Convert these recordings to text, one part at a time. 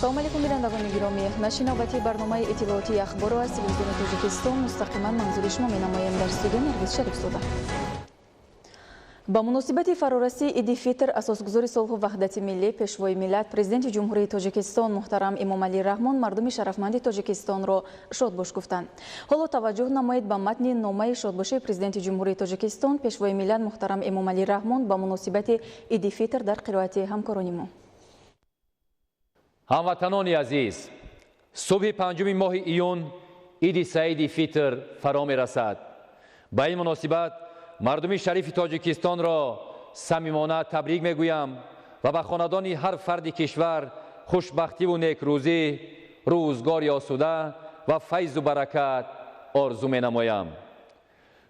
السلام علیکم بینندگان گرامی، نشر نوبتی برنامه اطلاعاتی اخبار از تلویزیون تاجیکستان مستقیما منظور شما می‌نماییم. در استودیو نرگس شریف زاده. با مناسبت فرارسی عید فطر اساسگزار صلح و وحدت ملی پیشوای ملت پرزیدنت جمهوری تاجیکستان محترم امامعلی رحمان مردم شرفمند تاجیکستان را شادباش گفتند. حالا توجه نمایید به متن نامه شادباشی پرزیدنت جمهوری تاجیکستان پیشوای ملت محترم امامعلی رحمان با مناسبت عید فطر در قرائت همکاران ما. هموطنان عزیز، صبح 5 ماه ایون عید سعید فطر فرا می رسد. با این مناسبت مردم شریف تاجیکستان را صمیمانه تبریک می گویم و به خاندان هر فرد کشور خوشبختی و نیکروزی، روزگاری آسوده و فیض و برکت آرزو می نمایم.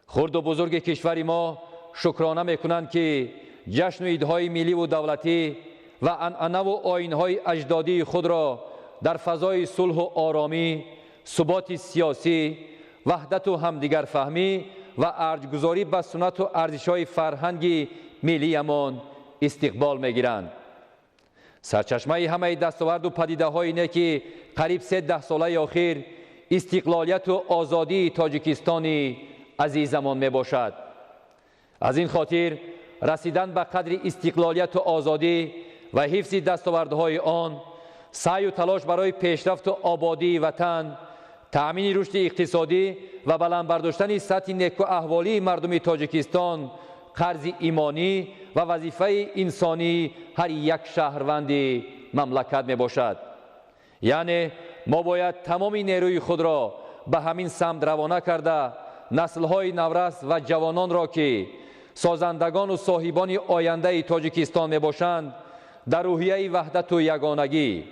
خرد و بزرگ کشور ما شکرانه می کنند که جشن و عیدهای ملی و دولتی و عنعنه و آیین‌های اجدادی خود را در فضای صلح و آرامی، ثبات سیاسی، وحدت و همدیگر فهمی و ارجگذاری به سنت و ارزش‌های فرهنگی ملیمان استقبال می‌گیرند. سرچشمه همه دستاورد و پدیده‌های نیکی قریب 13 ساله اخیر استقلالیت و آزادی تاجیکستانی عزیزمان میباشد. از این خاطر رسیدن به قدر استقلالیت و آزادی و حفظ دستاوردهای آن، سعی و تلاش برای پیشرفت و آبادی وطن، تأمین رشد اقتصادی و بلند برداشتن سطح نیکو احوالی مردم تاجیکستان قرض ایمانی و وظیفه انسانی هر یک شهروند مملکت می باشد. یعنی ما باید تمام نیروی خود را به همین سمت روانه کرده نسل‌های نورس و جوانان را که سازندگان و صاحبان آینده تاجیکستان می باشند در روحیه وحدت و یگانگی،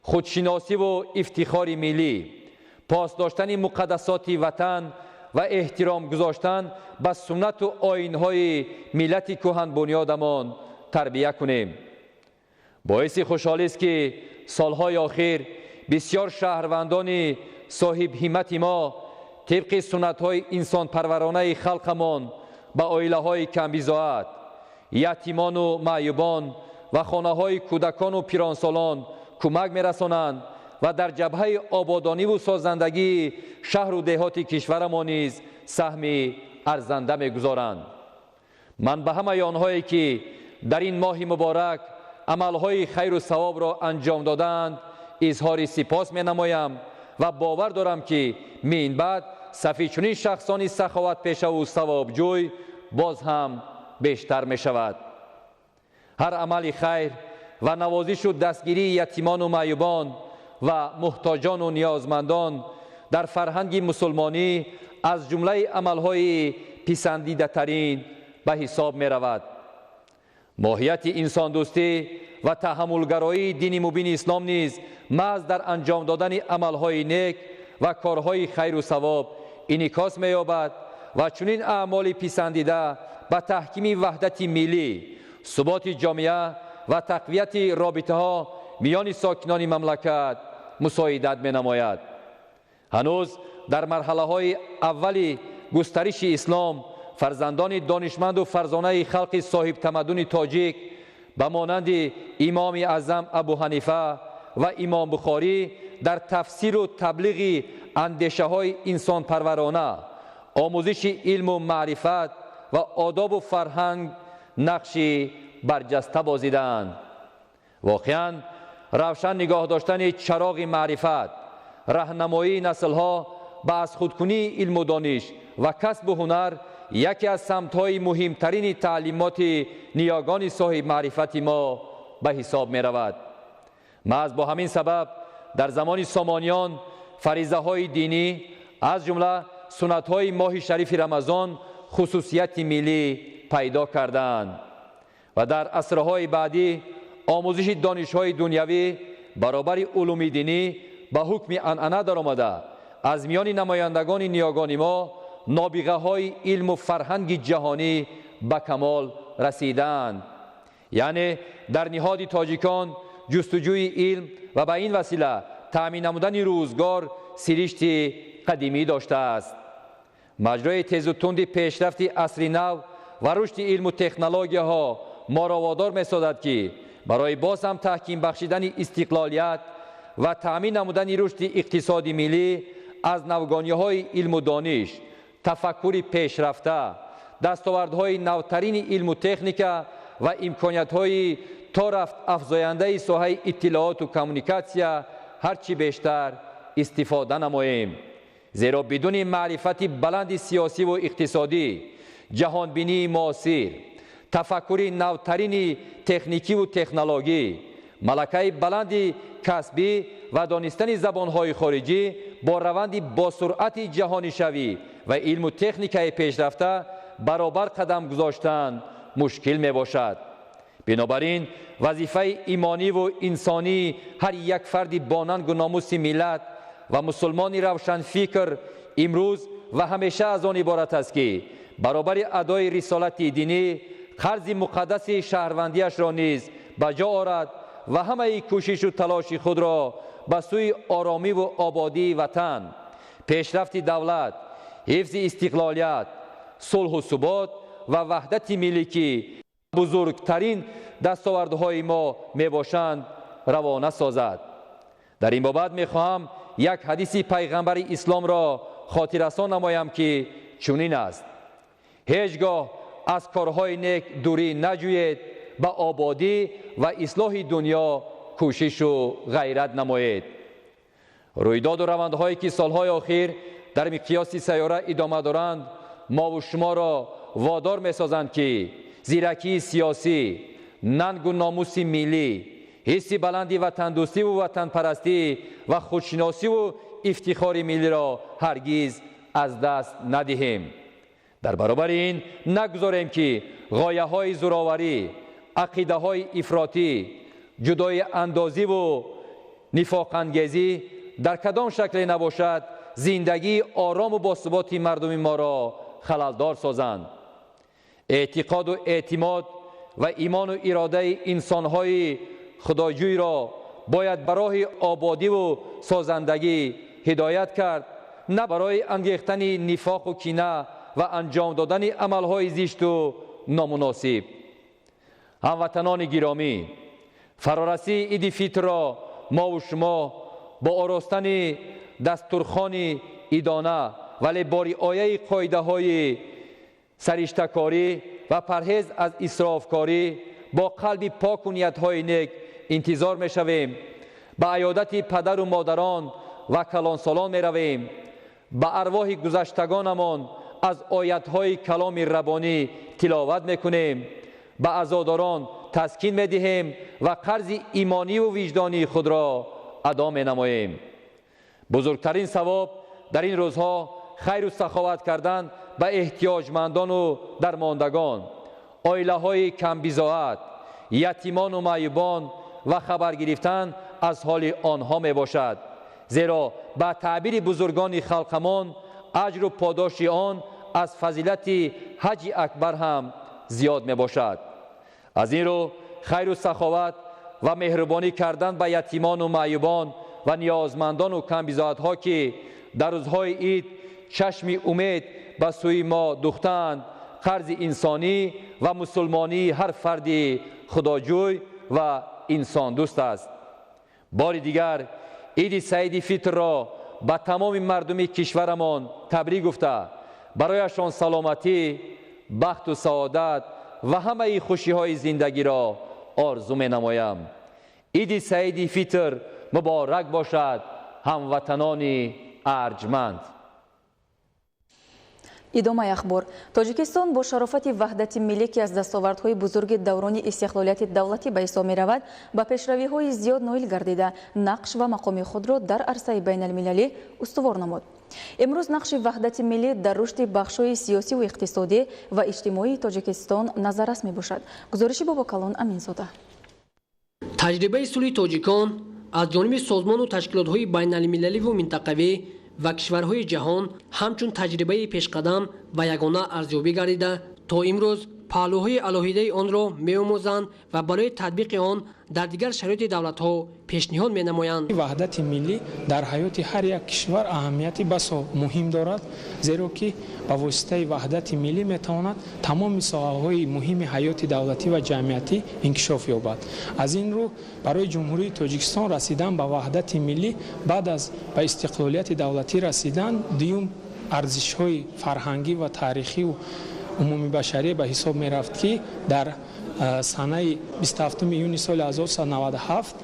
خودشناسی و افتخار ملی، پاس داشتن مقدسات وطن و احترام گذاشتن به سنت و آیین‌های ملت کهن بنیادمان تربیت کنیم. باعث خوشحالی است که سالهای اخیر بسیار شهروندان صاحب همت ما طبق سنت‌های انسان پرورانه خلقمان به عائله‌های کم‌بضاعت، یتیمان و معیوبان و خانه‌های کودکان و پیرانسالان کمک می‌رسانند و در جبهه آبادانی و سازندگی شهر و دهات کشور ما نیز سهم ارزنده می‌گذارند. من به همه آنهایی که در این ماه مبارک عملهای خیر و ثواب را انجام دادند اظهار سپاس می‌نمایم و باور دارم که من بعد صف چنین شخصان سخاوت پیشه و ثوابجوی باز هم بیشتر می‌شود. هر عمل خیر و نوازش و دستگیری یتیمان و معیوبان و محتاجان و نیازمندان در فرهنگ مسلمانی از جمله عملهای پسندیده ترین به حساب می رود. ماهیت انسان دوستی و تحملگرایی دین مبین اسلام نیز محض در انجام دادن عملهای نیک و کارهای خیر و ثواب انعکاس می یابد و چنین اعمال پسندیده به تحکیم وحدت ملی، ثبات جامعه و تقویت رابطه ها میان ساکنان مملکت مساعدت می نماید. هنوز در مرحله های اولی گسترش اسلام فرزندان دانشمند و فرزانه خلق صاحب تمدن تاجیک به مانند امام اعظم ابو حنیفه و امام بخاری در تفسیر و تبلیغ اندیشه های انسان پرورانه، آموزش علم و معرفت و آداب و فرهنگ نقشی برجسته بازیدند. واقعاً روشن نگاه داشتن چراغ معرفت، راهنمایی نسل‌ها به از خودکنی علم و دانش و کسب و هنر یکی از سمت‌های مهمترین تعلیمات نیاگان صاحب معرفت ما به حساب می رود. محض با همین سبب در زمان سامانیان فریضه‌های دینی از جمله سنت‌های ماه شریف رمضان خصوصیت ملی پیدا کردند و در عصرهای بعدی آموزش دانش‌های دنیوی برابر علوم دینی به حکم عنعنه درآمده از میان نمایندگان نیاگان ما نابغه‌های علم و فرهنگ جهانی به کمال رسیدند. یعنی در نهاد تاجیکان جستجوی علم و به این وسیله تأمین نمودن روزگار سرشت قدیمی داشته است. مجرای تیز و تند پیشرفت عصر نو و رشد علم و تکنولوژی ها ما را وادار می‌سازد که برای باز هم تحکیم بخشیدن استقلالیت و تأمین نمودن رشد اقتصادی ملی از نوگانی‌های علم و دانش، تفکر پیشرفته، دستاوردهای نوترین علم و تکنیک و امکانیت‌های تا رفت افزاینده ساحه اطلاعات و کمیونیکاسیا هرچی بیشتر استفاده نماییم. زیرا بدون معرفت بلند سیاسی و اقتصادی، جهانبینی معاصر، تفکر نوترین تکنیکی و تکنولوژی، ملکه بلند کسبی و دانستن زبانهای خارجی با روند با سرعت جهانی شوی و علم و تکنیک پیشرفته برابر قدم گذاشتن مشکل می باشد. بنابراین وظیفه ایمانی و انسانی هر یک فرد با ننگ و ناموس ملت و مسلمان روشن فکر امروز و همیشه از آن عبارت است که برابر ادای رسالت دینی قرض مقدس شهروندیش را نیز به جا آورد و همه کوشش و تلاش خود را به سوی آرامی و آبادی وطن، پیشرفت دولت، حفظ استقلالیت، صلح و ثبات و وحدت ملی که بزرگترین دستاوردهای ما می باشند روانه سازد. در این بابت می خواهم یک حدیث پیغمبر اسلام را خاطررسان نمایم که چنین است: هیچگاه از کارهای نیک دوری نجویید، به آبادی و اصلاح دنیا کوشش و غیرت نمایید. رویداد و روندهایی که سالهای اخیر در مقیاس سیاره ادامه دارند ما و شما را وادار می سازند که زیرکی سیاسی، ننگ و ناموس ملی، حس بلندی وطن دوستی و وطن پرستی و خودشناسی و افتخار ملی را هرگز از دست ندهیم. در برابر این نگذاریم که غایه های زوراوری، عقیده های افراطی، جدای اندازی و نفاق انگیزی در کدام شکل نباشد زندگی آرام و باثبات مردم ما را خللدار سازند. اعتقاد و اعتماد و ایمان و اراده انسانهای خداجوی را باید برای آبادی و سازندگی هدایت کرد، نه برای انگیختن نفاق و کینه و انجام دادن عملهای زشت و نامناسب. هموطنان گرامی، فرارسی عید فطر را ما و شما با آراستن دسترخوان عیدانه ولی با رعایت قاعده های سرشته‌کاری و پرهیز از اسرافکاری با قلب پاک و نیت‌های نیک انتظار می‌شویم. به عیادت پدر و مادران و کلانسالان می‌رویم. به ارواح گذشتگانمان از آیات‌های کلام ربانی تلاوت می‌کنیم. به عزاداران تسکین می‌دهیم و قرض ایمانی و وجدانی خود را ادا می‌نماییم. بزرگترین ثواب در این روزها خیر و سخاوت کردن به احتیاجمندان و درماندگان، عائله‌های کم بضاعت، یتیمان و معیوبان و خبر گرفتن از حال آنها می باشد. زیرا به تعبیر بزرگان خلقمان اجر و پاداش آن از فضیلت حج اکبر هم زیاد می باشد. از این رو خیر و سخاوت و مهربانی کردن به یتیمان و معیوبان و نیازمندان و کم بضاعت ها که در روزهای عید چشم امید به سوی ما دوختند، قرض انسانی و مسلمانی هر فردی خداجوی و انسان دوست است. بار دیگر عید سعید فطر را به تمام مردم کشورمان تبریک گفته برایشان سلامتی، بخت و سعادت و همه خوشی های زندگی را آرزو می نمایم. عید سعید فطر مبارک باشد هموطنان ارجمند. ادامه اخبار. تاجیکستان با شرافت وحدت ملی که از دستاوردهای بزرگ دوران استقلالیت دولتی به حساب می‌رود، با پیشروی‌های زیاد نائل گردیده نقش و مقام خود را در عرصه بین المللی استوار نمود. امروز نقش وحدت ملی در رشد بخش‌های سیاسی و اقتصادی و اجتماعی تاجیکستان نظررس می‌باشد. گزارش بابا کلان امینزاده. تجربه صلح تاجیکان از جانب سازمان و تشکیلات‌های بین المللی و منطقوی و کشورهای جهان همچون تجربه پیشقدم و یگانه ارزیابی گردیده تا امروز паҳлӯҳои алоҳидаи онро меомӯзанд ва барои татбиқи он дар дигар шароити давлатҳо пешниҳод менамоянд. ваҳдати миллӣ дар ҳаёти ҳар як кишвар аҳамияти басо муҳим дорад, зеро ки ба воситаи ваҳдати миллӣ метавонад тамоми соҳаҳои муҳими ҳаёти давлатӣ ва ҷамъиятӣ инкишоф ёбад. аз ин рӯ барои ҷумҳурии тоҷикистон расидан ба ваҳдати миллӣ баъд аз ба истиқлолияти давлатӣ расидан дуюм арзишҳои фарҳангӣ ва таърихиву умумибашарӣ ба ҳисоб мерафт, ки дар санаи 27 июни соли 1997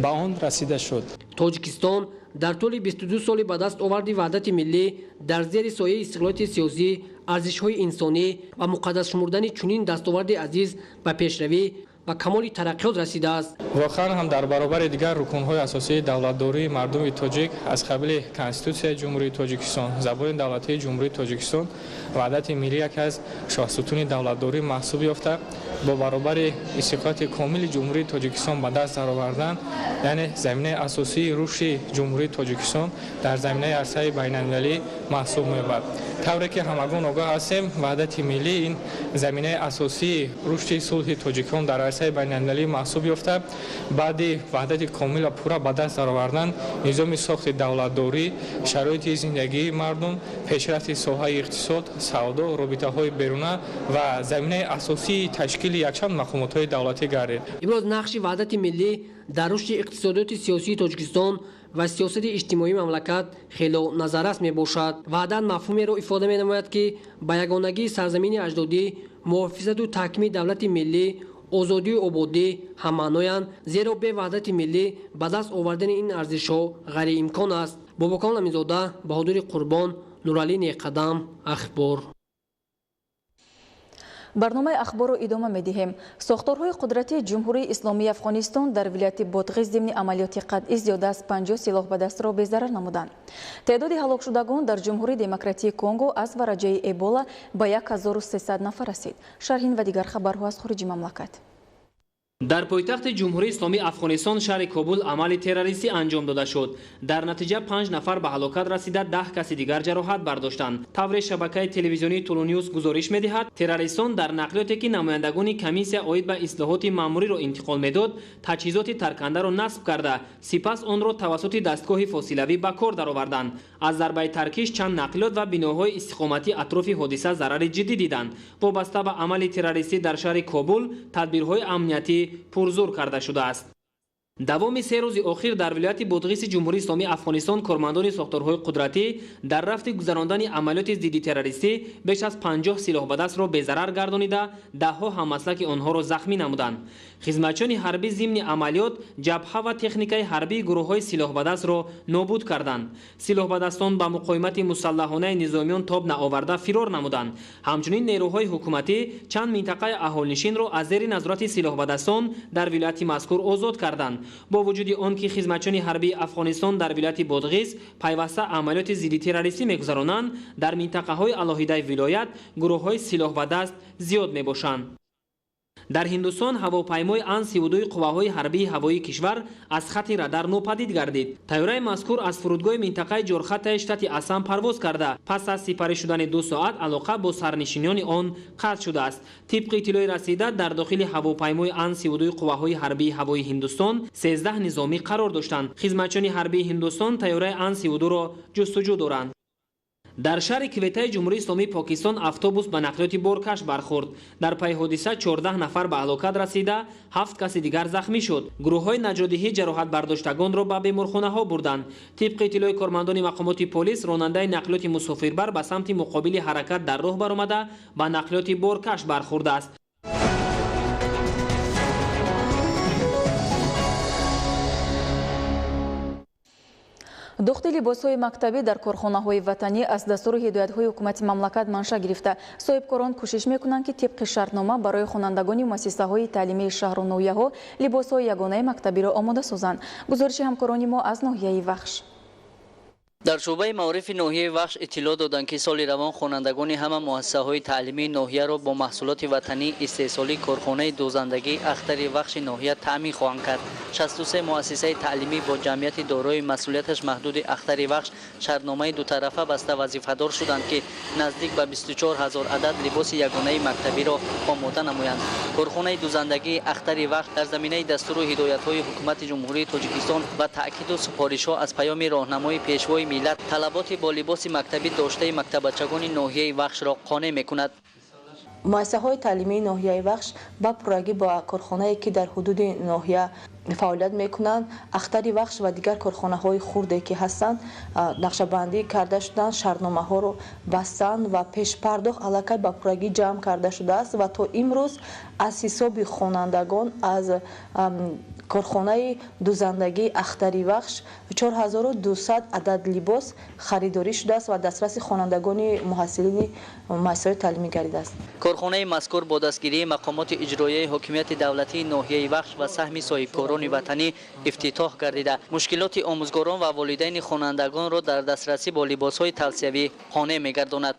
ба он расида шуд. тоҷикистон дар тӯли 22 соли ба даст оварди ваҳдати миллӣ дар зери сояи истиқлолияти сиёсӣ, арзишҳои инсонӣ ва муқаддас шумурдани чунин дастоварди азиз ба пешравӣ ва камоли тараққиёт расидааст. воқеан ҳам дар баробари дигар рукунҳои асосии давлатдории мардуми тоҷик аз қабили конститутсияи ҷумҳурии тоҷикистон, забони давлатии ҷумҳурии тоҷикистон, ваҳдати миллӣ яке аз шоҳсутуни давлатдорӣ маҳсуб ёфта, бо баробари истиқлолияти комили ҷумҳурии тоҷикистон ба даст даровардан, яъне заминаи асосии рушди ҷумҳурии тоҷикистон дар заминаи арсаи байналмилалӣ маҳсуб меёбад. тавре ки ҳамагон огоҳ ҳастем, ваҳдати миллӣ ин заминаи асосии рушди сулҳи тоҷикон дар арсаи байналмилалӣ маҳсуб ёфта, баъди ваҳдати комил ва пурра ба даст даровардан низоми сохти давлатдорӣ, шароити зиндагии мардум, пешрафти соҳаи иқтисод, савдо, робитаҳои беруна ва заминаи асосии ташкили якчанд мақомотҳои давлатӣ гардид. имрӯз нақши ваҳдати миллӣ дар рушди иқтисодиёти сиёсии тоҷикистон ва сиёсати иҷтимоии мамлакат хело назаррас мебошад. ваҳдат мафҳумеро ифода менамояд, ки ба ягонагии сарзамини аҷдодӣ, муҳофизату таҳкими давлати миллӣ, озодию ободӣ ҳаммаъноянд, зеро бе ваҳдати миллӣ ба даст овардани ин арзишҳо ғайриимкон аст. бобокон аминзода, баҳодури қурбон, нуралӣ неқадам, ахбор. барномаи ахборро идома медиҳем. сохторҳои қудрати ҷумҳурии исломии афғонистон дар вилояти бодғиз зимни амалиёти қатъӣ зиёда аз 50 силоҳбадастро безарар намуданд. теъдоди ҳалокшудагон дар ҷумҳурии демократии Конго аз вараҷаи Эбола ба 1300 нафар расид. шарҳин ва дигар хабарҳо аз хориҷи мамлакат. дар пойтахти ҷумҳурии исломии афғонистон шаҳри Кобул амали террористӣ анҷом дода шуд. дар натиҷа 5 нафар ба ҳалокат расида, 10 каси дигар ҷароҳат бардоштанд. тавре шабакаи телевизионии Тулунюс гузориш медиҳад, террористон дар нақлиёте ки намояндагони комиссия оид ба ислоҳоти маъмуриро интиқол медод, таҷҳизоти таркандаро насб карда, сипас онро тавассути дастгоҳи фосилавӣ ба кор дароварданд. аз зарбаи таркиш чанд нақлиёт ва биноҳои истиқоматӣ атрофи ҳодиса зарари ҷиддӣ диданд. вобаста ба амали террористӣ дар шаҳри Кобул тадбирҳои амниятӣ пурзур карда шудааст. давоми 3 рӯзи охир дар вилояти бодғиси ҷумҳурии исломии афғонистон кормандони сохторҳои қудратӣ дар рафти гузарондани амалиёти зидди террористӣ беш аз 50 силоҳбадастро безарар гардонида, даҳҳо ҳаммаслаки онҳоро захмӣ намуданд. хизматчони ҳарбӣ зимни амалиёт ҷабҳа ва техникаи ҳарбии гурӯҳҳои силоҳбадастро нобуд карданд. силоҳбадастон ба муқоимати мусаллаҳонаи низомиён тоб наоварда фирор намуданд. ҳамчунин нерӯҳои ҳукуматӣ чанд минтақаи аҳолнишинро аз зери назорати силоҳбадастон дар вилояти мазкур озод карданд. бо вуҷуди он ки хизматчони ҳарбии афғонистон дар вилояти бодғиз пайваста амалиёти зидди террористӣ мегузаронанд, дар минтақаҳои алоҳидаи вилоят гурӯҳҳои силоҳбадаст зиёд мебошанд. дар ҳиндустон ҳавопаймои Ан-32 қувваҳои ҳарбии ҳавоии кишвар аз хати радар нопадид гардид. тайёраи мазкур аз фурудгоҳи минтақаи ҷорхатаи штати Ассам парвоз карда, пас аз сипарӣ шудани 2 соат алоқа бо сарнишинони он қатъ шудааст. тибқи иттилои расида, дар дохили ҳавопаймои Ан-32 қувваҳои ҳарбии ҳавоии Ҳиндустон 13 низомӣ қарор доштанд. хизматчони ҳарбии Ҳиндустон тайёраи Ан-32ро ҷустуҷӯ доранд. дар шаҳри Кветаи ҷумҳурии исломии Покистон автобус ба нақлиёти боркаш бархӯрд. дар пайи ҳодиса 14 нафар ба ҳалокат расида, 7 каси дигар захмӣ шуд. гурӯҳҳои наҷодиҳӣ ҷароҳатбардоштагонро ба беморхонаҳо бурданд. тибқи иттилои кормандони мақомоти полис, ронандаи нақлиёти мусофирбар ба самти муқобили ҳаракат дар роҳ баромада, ба нақлиёти боркаш бархӯрдааст. духти либосҳои мактабӣ дар корхонаҳои ватанӣ аз дастури ҳидоятҳои ҳукумати мамлакат манша гирифта, соҳибкорон кӯшиш мекунанд, ки тибқи шартнома барои хонандагони муассисаҳои таълимии шаҳру ноҳияҳо либосҳои ягонаи мактабиро омода созанд. гузориши ҳамкорони мо аз ноҳияи Вахш. дар шӯъбаи маорифи ноҳияи вахш иттилоъ доданд ки соли равон хонандагони ҳама муассисаҳои таълимии ноҳияро бо маҳсулоти ватанӣ истеҳсолӣ корхонаи дозандагии ахтари вахши ноҳия таъмин хоҳанд кард. 63 муассисаи таълимӣ бо ҷамъияти дорои масъулияташ маҳдуди ахтари вахш шартномаи дутарафа баста вазифадор шуданд ки наздик ба 24 000 адад либоси ягонаи мактабиро омода намоянд. корхонаи дозандагии ахтари вахш дар заминаи дастуру ҳидоятҳои ҳукумати ҷумҳурии тоҷикистон ва таъкиду супоришҳо аз паёми роҳнамои пешвои миллат талаботи бо либоси мактабӣ доштаи мактабачагони ноҳияи вахшро қонеъ мекунад. муассисаҳои таълимии ноҳияи вахш ба пуррагӣ ба корхонае ки дар ҳудуди ноҳия фаъолият мекунанд, ахтари вахш ва дигар корхонаҳои хурде ки ҳастанд нақшабандӣ карда шуданд, шартномаҳоро бастанд ва пешпардохт аллакай ба пуррагӣ ҷамъ карда шудааст ва то имрӯз аз ҳисоби хонандагон аз корхонаи дозандагии ахтари вахш 4200 адад либос харидорӣ шудааст ва дастраси хонандагони муҳассилини муассисаҳои таълимӣ гардидааст. корхонаи мазкур бо дастгирии мақомоти иҷроияи ҳокимияти давлатии ноҳияи вахш ва саҳми соҳибкорони ватанӣ ифтитоҳ гардида мушкилоти омӯзгорон ва волидайни хонандагонро дар дастрасӣ бо либосҳои тавсиявӣ қонеъ мегардонад.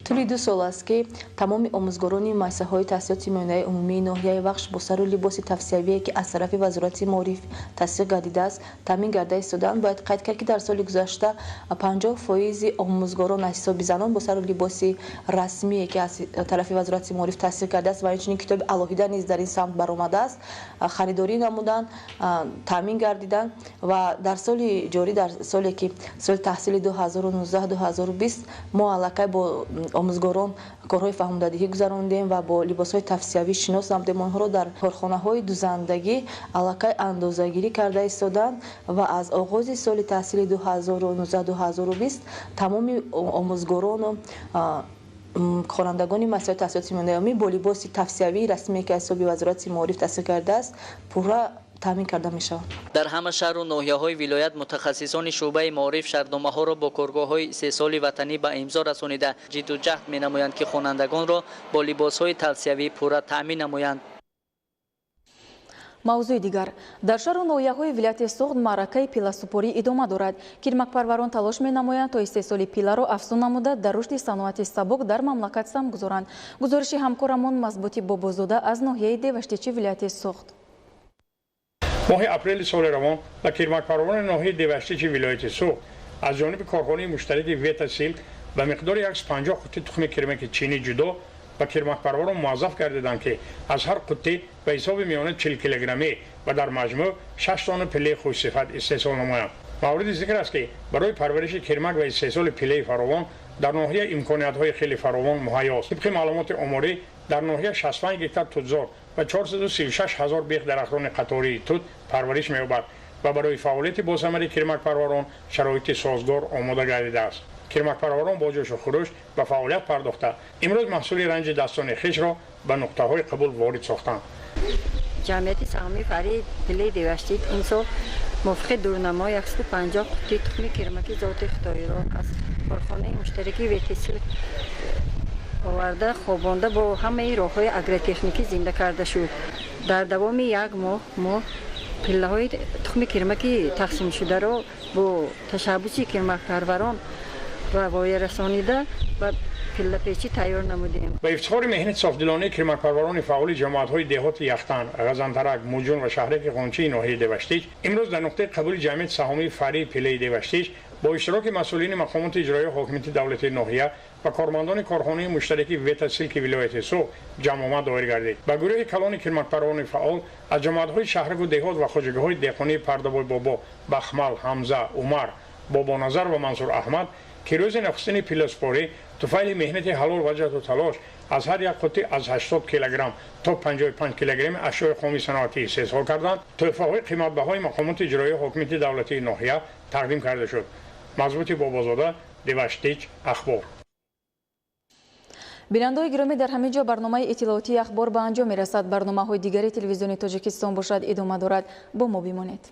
тӯли 2 сол аст ки тамоми омӯзгорони муассисаҳои таҳсилоти моъинаи умумии ноҳияи вахш бо сару либоси тавсиявие ки аз тарафи вазорати маориф тасдиқ гардидааст таъмин гарда истоданд. Бояд қайд кард ки дар соли гузашта 50% омӯзгорон аз ҳисоби занон бо сару либоси расмие ки аз тарафи вазорати маориф тасдиқ гардааст ва инчунин китоби алоҳида низ дар ин самт баромадааст харидорӣ намуданд, таъмин гардиданд ва дар соли ҷорӣ дар соле ки соли таҳсили 2019-2020 мо аллакай бо омӯзгорон корҳои фаҳмдадиҳӣ гузарондем ва бо либосҳои тавсиявӣ шинос намудем. онҳоро дар корхонаҳои дузандагӣ аллакай андозагирӣ карда истоданд ва аз оғози соли таҳсили 2019-2020 тамоми омӯзгорону хонандагони масъулияти таҳсилоти моъинаи бо либоси тавсиявии расмие ки аз ҳисоби вазорати маориф тасдиқ гардааст пурра таъмин карда мешавад. дар ҳама шаҳру ноҳияҳои вилоят мутахассисони шӯъбаи маориф шартномаҳоро бо коргоҳҳои истеҳсоли ватанӣ ба имзо расонида ҷидду ҷаҳд менамоянд ки хонандагонро бо либосҳои тавсиявӣ пурра таъмин намоянд. мавзӯи дигар дар шаҳру ноҳияҳои вилояти суғд маъракаи пиласупорӣ идома дорад. кирмакпарварон талош менамоянд то истеҳсоли пиларо афзун намуда дар рушди саноати сабук дар мамлакат сам гузоранд. гузориши ҳамкорамон Мазбути Бобозода аз ноҳияи деваштичи вилояти суғд. моҳи апрели соли равон ба кирмакпарварони ноҳияи деваштичи вилояти суғд аз ҷониби корхонаи муштараки Вета Силк ба миқдори 150 қутӣ тухми кирмаки чинӣ ҷудо ба кирмакпарварон муаззаф гардиданд ки аз ҳар қутӣ ба ҳисоби миёна 40 килограммӣ ва дар маҷмӯъ 6 дона пиллаи хушсифат истеҳсол намоянд. мавриди зикр аст ки барои парвариши кирмак ва истеҳсоли пиллаи фаровон дар ноҳия имкониятҳои хеле фаровон муҳайёст. тибқи маълумоти оморӣ дар ноҳия 65 гектар тутзор ва 436 000 бех дарахтони қатории тут парвариш меёбад ва барои фаъолияти босамари кирмакпарварон шароити созгор омода гардидааст. кирмакпарварон бо ҷӯшу хуруш ба фаъолият пардохта имрӯз маҳсули ранҷи дастони хишро ба нуқтаҳои қабул ворид сохтанд. ҷамъияти саҳмии фаръии пиллаи деваштит ин сол мувофиқи дурнамо 150 қутии тухми кирмаки зоти хитоиро аз корхонаи муштараки Ветисил оварда хобонда бо ҳамаи роҳҳои агротехникӣ зинда карда шуд. дар давоми як моҳ пиллаҳои тухми кирмаки тақсимшударо бо ташаббуси кирмакпарварон ва воя расонида ва пиллапечӣ тайёр намудем. ба ифтихори меҳнати софдилонаи кирмакпарварони фаъоли ҷамоатҳои деҳоти Яхтан, Ғазантарак, Муҷун ва шаҳраки Ғончии ноҳияи Деваштич имрӯз дар нуқтаи қабули ҷамъияти саҳомии фаръии пиллаи Деваштич бо иштироки масъулини мақомоти иҷроии ҳокимияти давлатии ноҳия ва кормандони корхонаи муштараки Вета Силки вилояти суғд ҷамъомад доир гардид. ба гурӯҳи калони кирмакпарварони фаъол аз ҷамоатҳои шаҳраку деҳот ва хоҷагиҳои деҳқонии Пардабой Бобо, Бахмал, Ҳамза, Умар, Бобоназар ва Мансур Аҳмад ки рӯзи нахустини пилласупорӣ туфайли меҳнати ҳалол ва ҷаҳду талош аз ҳар як қутӣ аз 80 килограмм то 55 килограмми ашёи хоми саноатӣ истеҳсол карданд, тӯҳфаҳои қиматбаҳои мақомоти иҷроии ҳокимияти давлатии ноҳия тақдим карда шуд. Мазбути Бобозода, Деваштич, Ахбор. бинандаҳои гиромӣ дар ҳамин ҷо барномаи иттилоотии ахбор ба анҷом мерасад. барномаҳои дигари телевизиони Тоҷикистон бошад идома дорад. бо мо бимонед.